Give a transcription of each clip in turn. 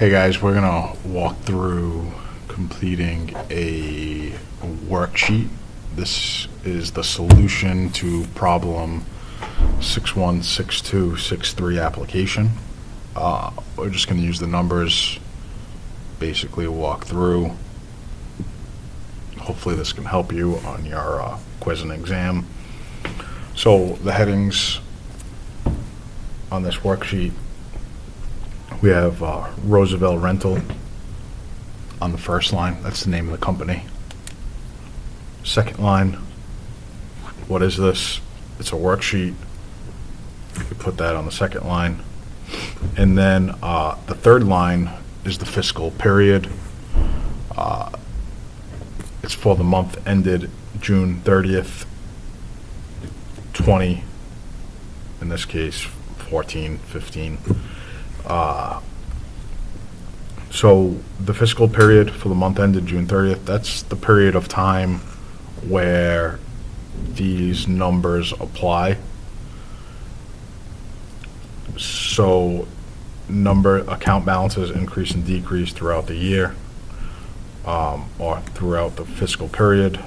Hey guys, we're gonna walk through completing a worksheet. This is the solution to problem 616263 application. We're just gonna use the numbers, basically walk through. Hopefully this can help you on your quiz and exam. So the headings on this worksheet, we have Roosevelt Rental on the first line. That's the name of the company. Second line, what is this? It's a worksheet. You put that on the second line. And then the third line is the fiscal period. It's for the month ended June 30th, 20, in this case 14, 15. So the fiscal period for the month ended June 30th, that's the period of time where these numbers apply. So account balances increase and decrease throughout the year, or throughout the fiscal period.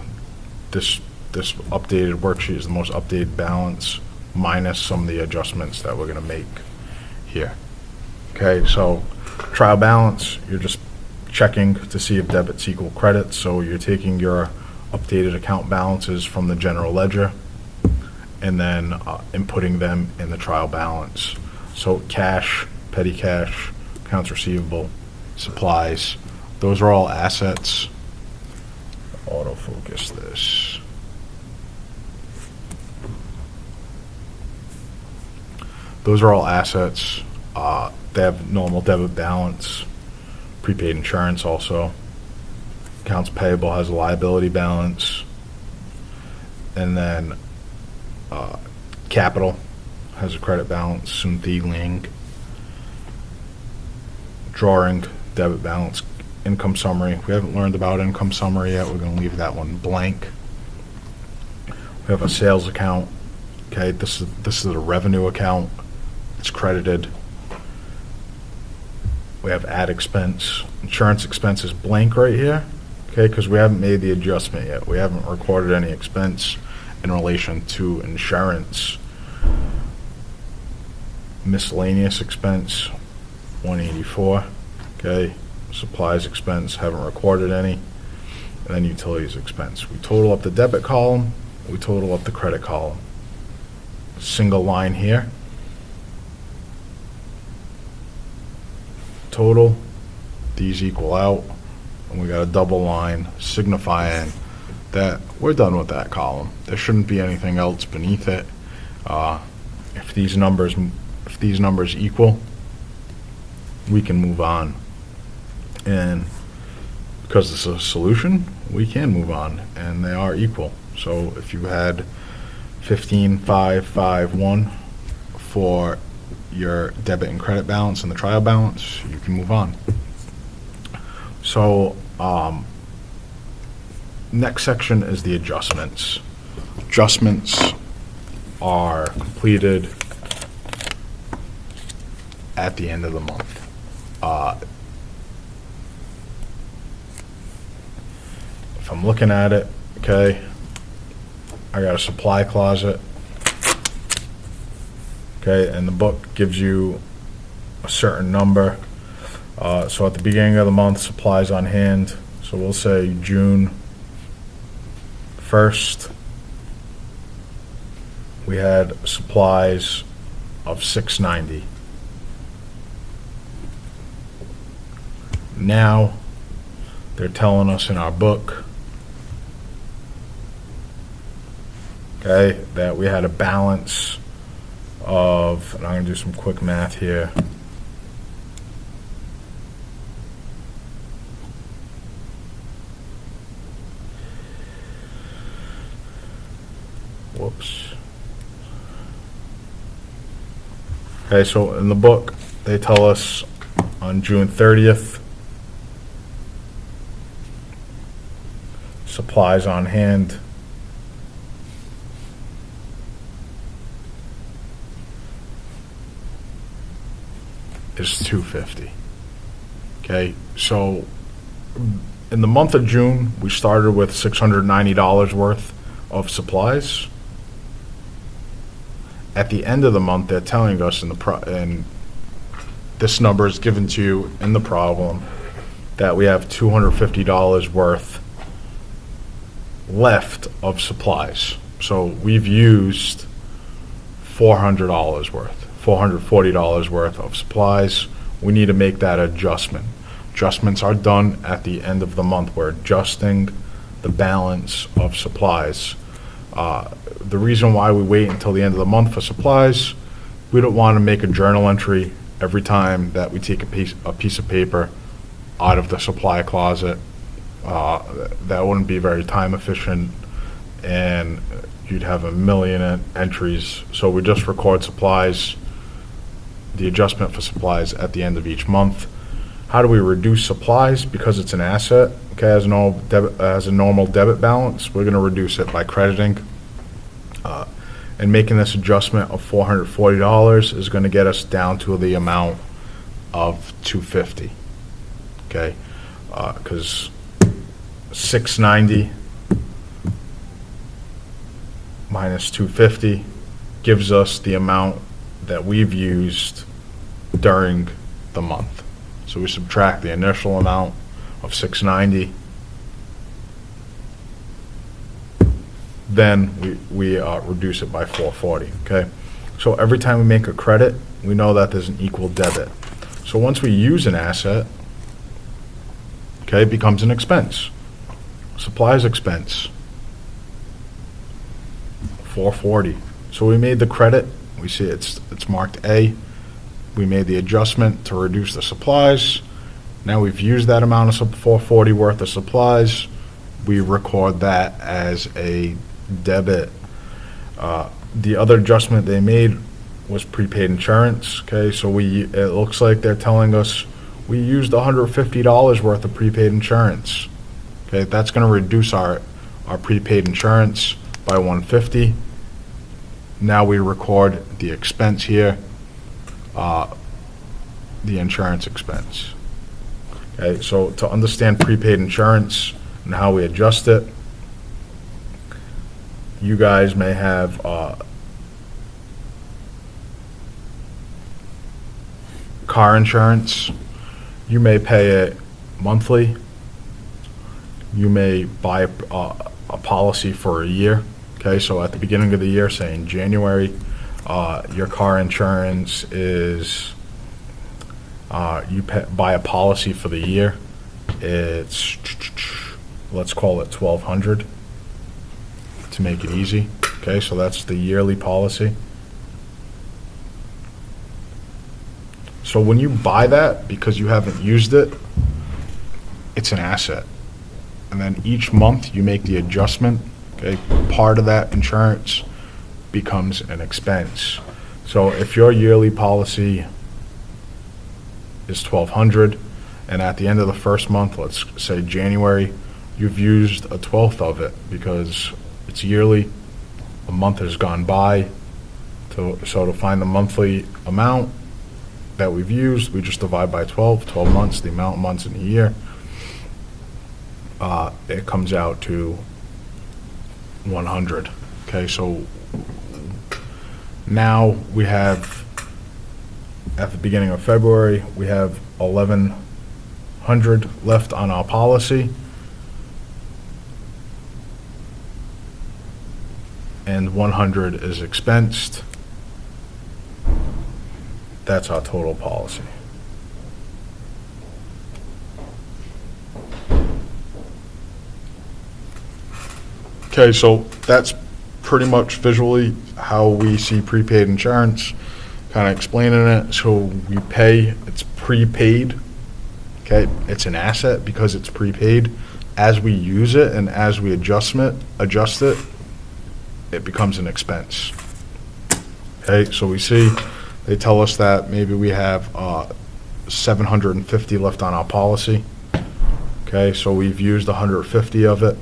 This updated worksheet is the most updated balance minus some of the adjustments that we're going to make here. Okay, so trial balance, you're just checking to see if debits equal credits. So you're taking your updated account balances from the general ledger and then inputting them in the trial balance. So cash, petty cash, accounts receivable, supplies, those are all assets. Autofocus this. Those are all assets. They have normal debit balance, prepaid insurance also. Accounts payable has a liability balance. And then capital has a credit balance, Sunthi drawing, debit balance, income summary. We haven't learned about income summary yet. We're going to leave that one blank. We have a sales account. Okay, this is a revenue account. It's credited. We have ad expense. Insurance expense is blank right here, okay, because we haven't made the adjustment yet. We haven't recorded any expense in relation to insurance. Miscellaneous expense, 184, okay. Supplies expense, haven't recorded any. And then utilities expense. We total up the debit column, we total up the credit column. Single line here. Total, these equal out, and we got a double line signifying that we're done with that column. There shouldn't be anything else beneath it. If these numbers equal, we can move on. And because it's a solution, we can move on, and they are equal. So if you had 15,551 for your debit and credit balance and the trial balance, you can move on. So next section is the adjustments. Adjustments are completed at the end of the month. If I'm looking at it, okay, I got a supply closet. Okay, and the book gives you a certain number. So at the beginning of the month, supplies on hand. So we'll say June 1st, we had supplies of $690. Now, they're telling us in our book, okay, that we had a balance of, and I'm going to do some quick math here. Whoops. Okay, so in the book, they tell us on June 30th, supplies on hand is $250. Okay, so in the month of June, we started with $690 worth of supplies. At the end of the month, they're telling us and this number is given to you in the problem, that we have $250 worth left of supplies. So we've used $400 worth, $440 worth of supplies. We need to make that adjustment. Adjustments are done at the end of the month. We're adjusting the balance of supplies. The reason why we wait until the end of the month for supplies, we don't want to make a journal entry every time that we take a piece of paper out of the supply closet. That wouldn't be very time efficient, and you'd have a million entries. So we just record supplies, the adjustment for supplies at the end of each month. How do we reduce supplies? Because it's an asset, okay, as a normal debit balance, we're going to reduce it by crediting. And making this adjustment of $440 is going to get us down to the amount of $250. Okay, because $690 minus $250 gives us the amount that we've used during the month. So we subtract the initial amount of $690, then we reduce it by $440. Okay, so every time we make a credit, we know that there's an equal debit. So once we use an asset, okay, it becomes an expense. Supplies expense, $440. So we made the credit. We see it's marked A. We made the adjustment to reduce the supplies. Now we've used that amount of $440 worth of supplies. We record that as a debit. The other adjustment they made was prepaid insurance. Okay, so it looks like they're telling us we used $150 worth of prepaid insurance. Okay, that's going to reduce our prepaid insurance by $150. Now we record the expense here, the insurance expense. Okay, so to understand prepaid insurance and how we adjust it, you guys may have car insurance. You may pay it monthly. You may buy a policy for a year. Okay, so at the beginning of the year, say in January, your car insurance is, buy a policy for the year. It's, let's call it $1,200 to make it easy. Okay, so that's the yearly policy. So when you buy that, because you haven't used it, it's an asset. And then each month you make the adjustment, okay? Part of that insurance becomes an expense. So if your yearly policy is $1,200, and at the end of the first month, let's say January, you've used a twelfth of it because it's yearly, a month has gone by. So to find the monthly amount that we've used, we just divide by 12 months, the amount of months in a year. It comes out to 100. Okay, so now we have, at the beginning of February, we have 1,100 left on our policy. And 100 is expensed. That's our total policy. Okay, so that's pretty much visually how we see prepaid insurance, kind of explaining it. So we pay, it's prepaid, okay? It's an asset because it's prepaid. As we use it and as we adjust it, it becomes an expense. Okay, so we see, they tell us that maybe we have $750 left on our policy. Okay, so we've used 150 of it.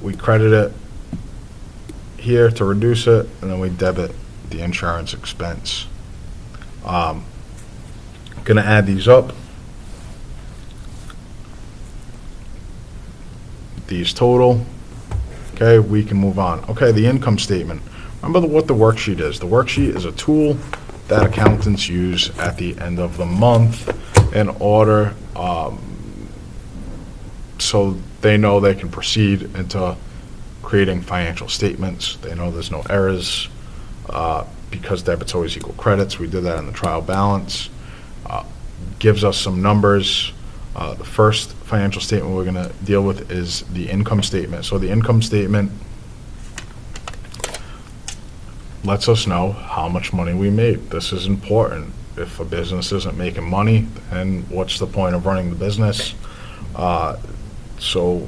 We credit it here to reduce it, and then we debit the insurance expense. Gonna add these up. these total. Okay, we can move on. Okay, the income statement. Remember what the worksheet is. The worksheet is a tool that accountants use at the end of the month in order so they know they can proceed into creating financial statements. They know there's no errors because debits always equal credits. We did that in the trial balance. Gives us some numbers. The first financial statement we're going to deal with is the income statement. So the income statement lets us know how much money we made. This is important. If a business isn't making money, then what's the point of running the business? So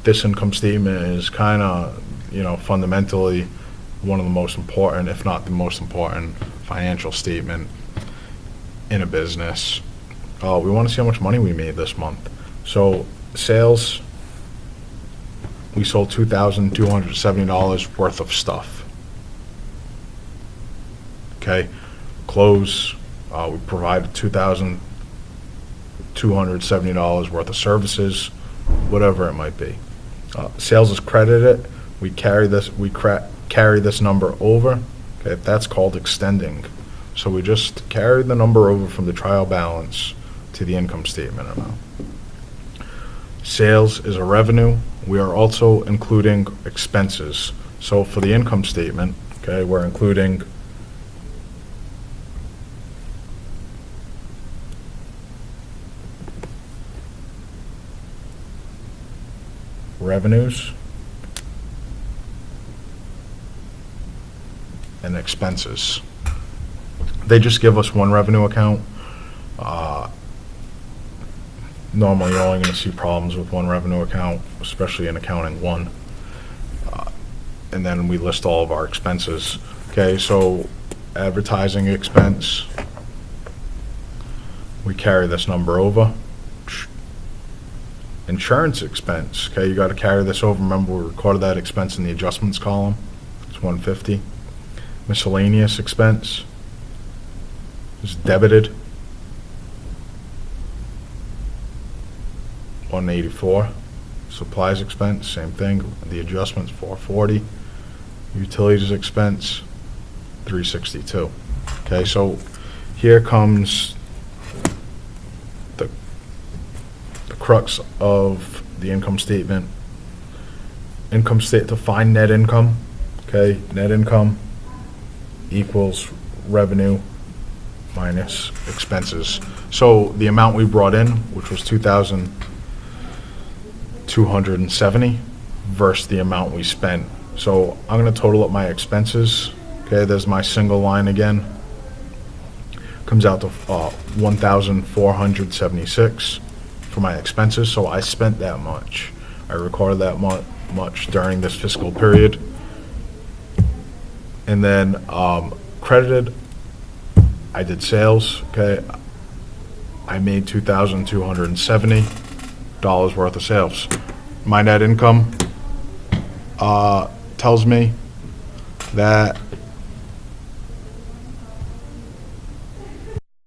this income statement is kind of, fundamentally one of the most important, if not the most important, financial statement in a business. We want to see how much money we made this month. So sales, we sold $2,270 worth of stuff. Okay, clothes, we provided $2,270 worth of services, whatever it might be. Sales is credited. We carry this number over. Okay, that's called extending. So we just carried the number over from the trial balance to the income statement amount. Sales is a revenue. We are also including expenses. So for the income statement, okay, we're including revenues and expenses. They just give us one revenue account. Normally, you're only going to see problems with one revenue account, especially in accounting one. And then we list all of our expenses. Okay, so advertising expense, we carry this number over. Insurance expense, okay, you got to carry this over. Remember, we recorded that expense in the adjustments column. It's $150. Miscellaneous expense is debited, $184. Supplies expense, same thing. The adjustments, $440. Utilities expense, $362. Okay, so here comes the crux of the income statement. To find net income. Okay, net income equals revenue minus expenses. So the amount we brought in, which was $2,270, versus the amount we spent. So I'm going to total up my expenses. Okay, there's my single line again. Comes out to $1,476 for my expenses. So I spent that much. I recorded that much during this fiscal period. And then credited, I did sales. Okay, I made $2,270 worth of sales. My net income tells me that